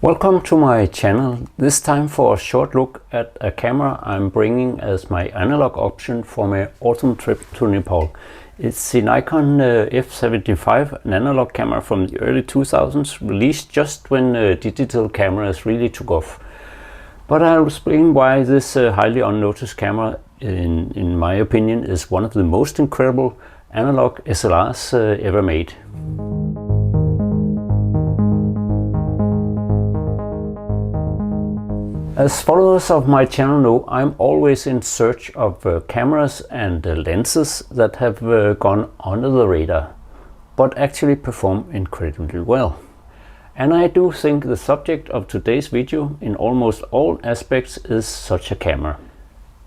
Welcome to my channel, this time for a short look at a camera I'm bringing as my analog option for my autumn trip to Nepal. It's the Nikon F75, an analog camera from the early 2000s, released just when digital cameras really took off. But I'll explain why this highly unnoticed camera, in my opinion, is one of the most incredible analog SLRs ever made. As followers of my channel know, I'm always in search of cameras and lenses that have gone under the radar, but actually perform incredibly well. And I do think the subject of today's video in almost all aspects is such a camera.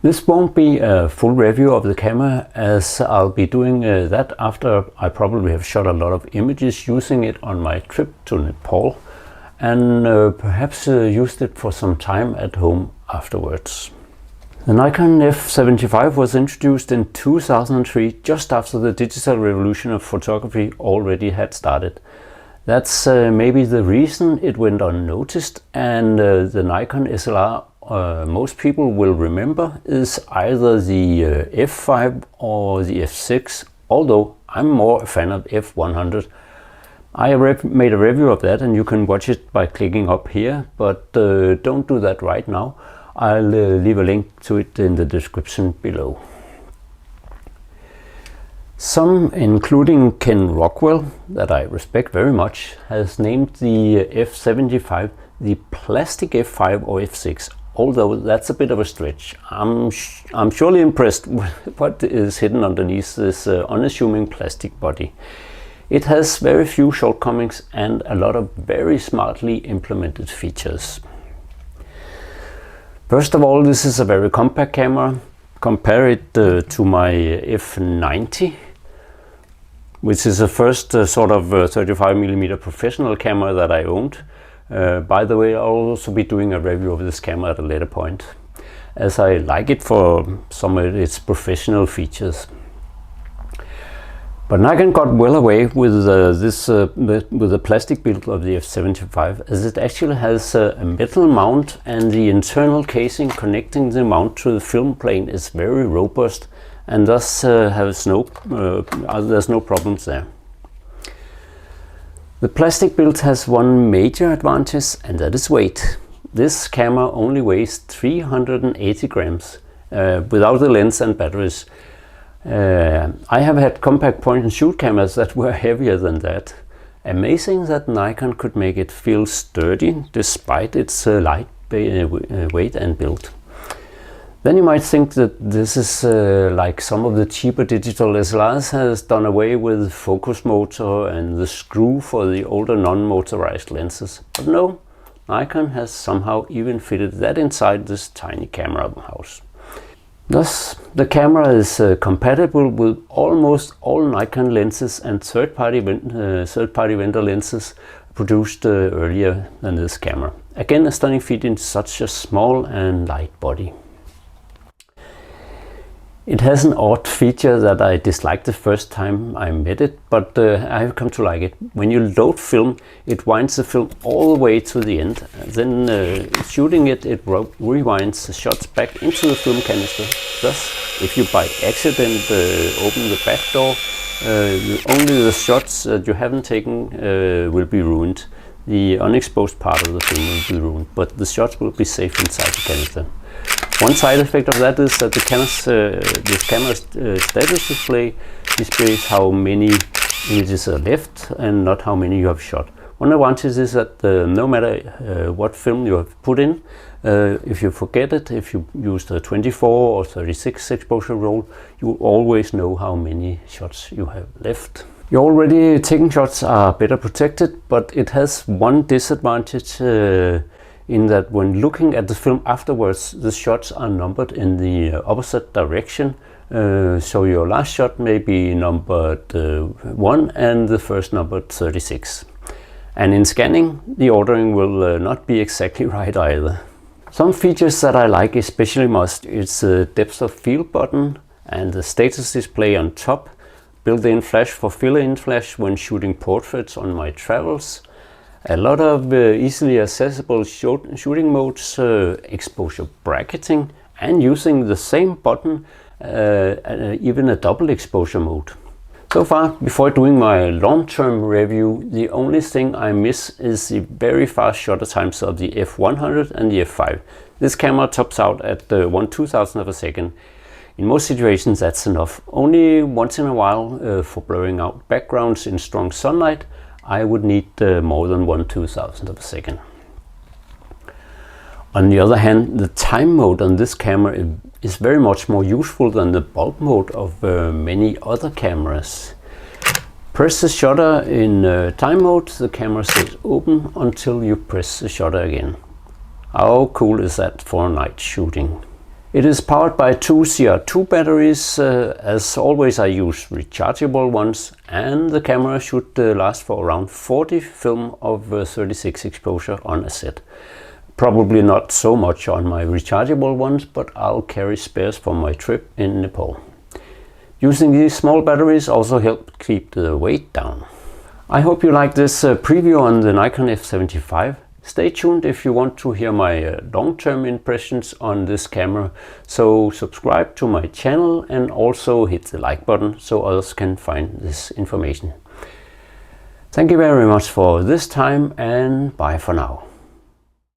This won't be a full review of the camera, as I'll be doing that after I probably have shot a lot of images using it on my trip to Nepal, and perhaps used it for some time at home afterwards. The Nikon F75 was introduced in 2003, just after the digital revolution of photography already had started. That's maybe the reason it went unnoticed, and the Nikon SLR most people will remember is either the F5 or the F6, although I'm more a fan of F100. I made a review of that and you can watch it by clicking up here, but don't do that right now. I'll leave a link to it in the description below. Some, including Ken Rockwell, that I respect very much, has named the F75 the plastic F5 or F6, although that's a bit of a stretch. I'm surely impressed with what is hidden underneath this unassuming plastic body. It has very few shortcomings and a lot of very smartly implemented features. First of all, this is a very compact camera. Compare it to my F90, which is the first sort of 35mm professional camera that I owned. By the way, I'll also be doing a review of this camera at a later point, as I like it for some of its professional features. But Nikon got well away with with the plastic build of the F75, as it actually has a metal mount, and the internal casing connecting the mount to the film plane is very robust, and thus there's no problems there. The plastic build has one major advantage, and that is weight. This camera only weighs 380 grams without the lens and batteries. I have had compact point and shoot cameras that were heavier than that. Amazing that Nikon could make it feel sturdy despite its light weight and build. Then you might think that this is like some of the cheaper digital SLRs has done away with focus motor and the screw for the older non-motorized lenses. But no, Nikon has somehow even fitted that inside this tiny camera house. Thus, the camera is compatible with almost all Nikon lenses and third-party vendor lenses produced earlier than this camera. Again, a stunning feat in such a small and light body. It has an odd feature that I disliked the first time I met it, but I have come to like it. When you load film, it winds the film all the way to the end. Then shooting it rewinds the shots back into the film canister. Thus, if you by accident open the back door, only the shots that you haven't taken will be ruined. The unexposed part of the film will be ruined, but the shots will be safe inside the canister. One side effect of that is that this camera's status display displays how many images are left and not how many you have shot. One advantage is that no matter what film you have put in, if you forget it, if you used a 24 or 36 exposure roll, you always know how many shots you have left. Your already taken shots are better protected, but it has one disadvantage in that when looking at the film afterwards, the shots are numbered in the opposite direction. So your last shot may be numbered 1 and the first numbered 36. And in scanning, the ordering will not be exactly right either. Some features that I like especially much is the depth of field button and the status display on top, built-in flash for fill-in flash when shooting portraits on my travels, A lot of easily accessible shooting modes, exposure bracketing, and using the same button, even a double exposure mode. So far, before doing my long-term review, the only thing I miss is the very fast shutter times of the f100 and the f5. This camera tops out at 1/2000 of a second. In most situations that's enough. Only once in a while, for blurring out backgrounds in strong sunlight, I would need more than 1/2000 of a second. On the other hand, the time mode on this camera is very much more useful than the bulb mode of many other cameras. Press the shutter in time mode, the camera stays open until you press the shutter again. How cool is that for night shooting? It is powered by two CR2 batteries. As always, I use rechargeable ones, and the camera should last for around 40 film of 36 exposure on a set. Probably not so much on my rechargeable ones, but I'll carry spares for my trip in Nepal. Using these small batteries also help keep the weight down. I hope you like this preview on the Nikon F75. Stay tuned if you want to hear my long-term impressions on this camera, so subscribe to my channel and also hit the like button so others can find this information. Thank you very much for this time, and bye for now.